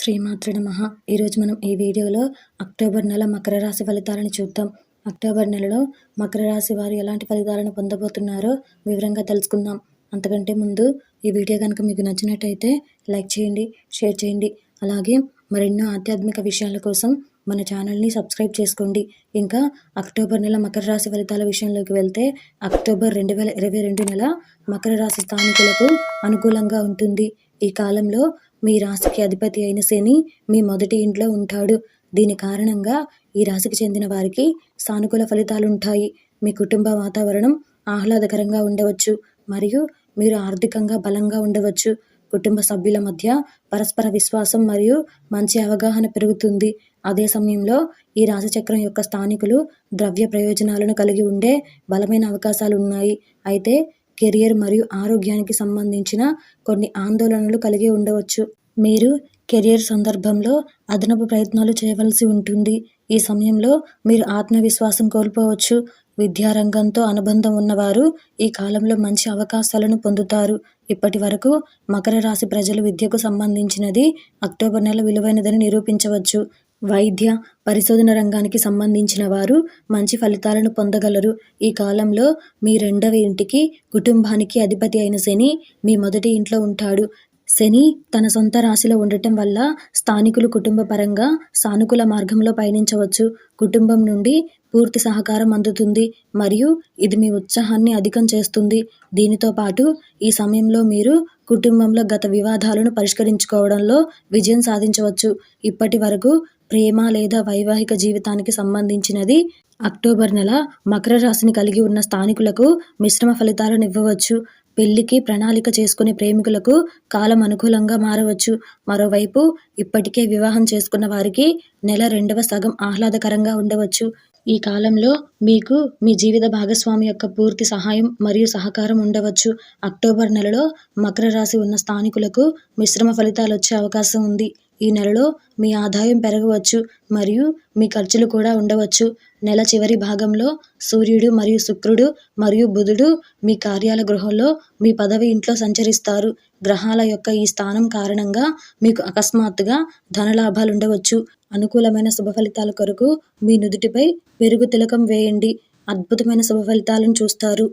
శ్రీమాత్రే నమః. ఈరోజు మనం ఈ వీడియోలో అక్టోబర్ నెల మకర రాశి ఫలితాలను చూద్దాం. అక్టోబర్ నెలలో మకర రాశి వారు ఎలాంటి ఫలితాలను పొందబోతున్నారో వివరంగా తెలుసుకుందాం. అంతకంటే ముందు ఈ వీడియో కనుక మీకు నచ్చినట్టయితే లైక్ చేయండి, షేర్ చేయండి. అలాగే మరెన్నో ఆధ్యాత్మిక విషయాల కోసం మన ఛానల్ని సబ్స్క్రైబ్ చేసుకోండి. ఇంకా అక్టోబర్ నెల మకర రాశి ఫలితాల విషయంలోకి వెళ్తే అక్టోబర్ 2022 నెల మకర రాశి స్థానికులకు అనుకూలంగా ఉంటుంది. ఈ కాలంలో మీ రాశికి అధిపతి అయిన శని మీ మొదటి ఇంట్లో ఉంటాడు. దీని కారణంగా ఈ రాశికి చెందిన వారికి సానుకూల ఫలితాలు ఉంటాయి. మీ కుటుంబ వాతావరణం ఆహ్లాదకరంగా ఉండవచ్చు మరియు మీరు ఆర్థికంగా బలంగా ఉండవచ్చు. కుటుంబ సభ్యుల మధ్య పరస్పర విశ్వాసం మరియు మంచి అవగాహన పెరుగుతుంది. అదే సమయంలో ఈ రాశిచక్రం యొక్క స్థానికులు ద్రవ్య ప్రయోజనాలను కలిగి ఉండే బలమైన అవకాశాలు ఉన్నాయి. అయితే కెరియర్ మరియు ఆరోగ్యానికి సంబంధించిన కొన్ని ఆందోళనలు కలిగి ఉండవచ్చు. మీరు కెరియర్ సందర్భంలో అదనపు ప్రయత్నాలు చేయవలసి ఉంటుంది. ఈ సమయంలో మీరు ఆత్మవిశ్వాసం కోల్పోవచ్చు. విద్యారంగంతో అనుబంధం ఉన్నవారు ఈ కాలంలో మంచి అవకాశాలను పొందుతారు. ఇప్పటి వరకు మకర రాశి ప్రజలు విద్యకు సంబంధించినది అక్టోబర్ నెల విలువైనదని నిరూపించవచ్చు. వైద్య పరిశోధన రంగానికి సంబంధించిన వారు మంచి ఫలితాలను పొందగలరు. ఈ కాలంలో మీ 2వ ఇంటికి కుటుంబానికి అధిపతి అయిన శని మీ మొదటి ఇంట్లో ఉంటాడు. శని తన సొంత రాశిలో ఉండటం వల్ల స్థానికులు కుటుంబ పరంగా సానుకూల మార్గంలో పయనించవచ్చు. కుటుంబం నుండి పూర్తి సహకారం అందుతుంది మరియు ఇది మీ ఉత్సాహాన్ని అధికం చేస్తుంది. దీనితో పాటు ఈ సమయంలో మీరు కుటుంబంలో గత వివాదాలను పరిష్కరించుకోవడంలో విజయం సాధించవచ్చు. ఇప్పటి వరకు ప్రేమ లేదా వైవాహిక జీవితానికి సంబంధించినది అక్టోబర్ నెల మకర రాశిని కలిగి ఉన్న స్థానికులకు మిశ్రమ ఫలితాలను ఇవ్వవచ్చు. పెళ్లికి ప్రణాళిక చేసుకునే ప్రేమికులకు కాలం అనుకూలంగా మారవచ్చు. మరోవైపు ఇప్పటికే వివాహం చేసుకున్న వారికి నెల 2వ సగం ఆహ్లాదకరంగా ఉండవచ్చు. ఈ కాలంలో మీకు మీ జీవిత భాగస్వామి యొక్క పూర్తి సహాయం మరియు సహకారం ఉండవచ్చు. అక్టోబర్ నెలలో మకర రాశి ఉన్న స్థానికులకు మిశ్రమ ఫలితాలు వచ్చే అవకాశం ఉంది. ఈ నెలలో మీ ఆదాయం పెరగవచ్చు మరియు మీ ఖర్చులు కూడా ఉండవచ్చు. నెల చివరి భాగంలో సూర్యుడు మరియు శుక్రుడు మరియు బుధుడు మీ కార్యాల గృహంలో మీ పదవి ఇంట్లో సంచరిస్తారు. గ్రహాల యొక్క ఈ స్థానం కారణంగా మీకు అకస్మాత్తుగా ధనలాభాలు ఉండవచ్చు. అనుకూలమైన శుభ ఫలితాల కొరకు మీ నుదుటిపై పెరుగు తిలకం వేయండి. అద్భుతమైన శుభ ఫలితాలను చూస్తారు.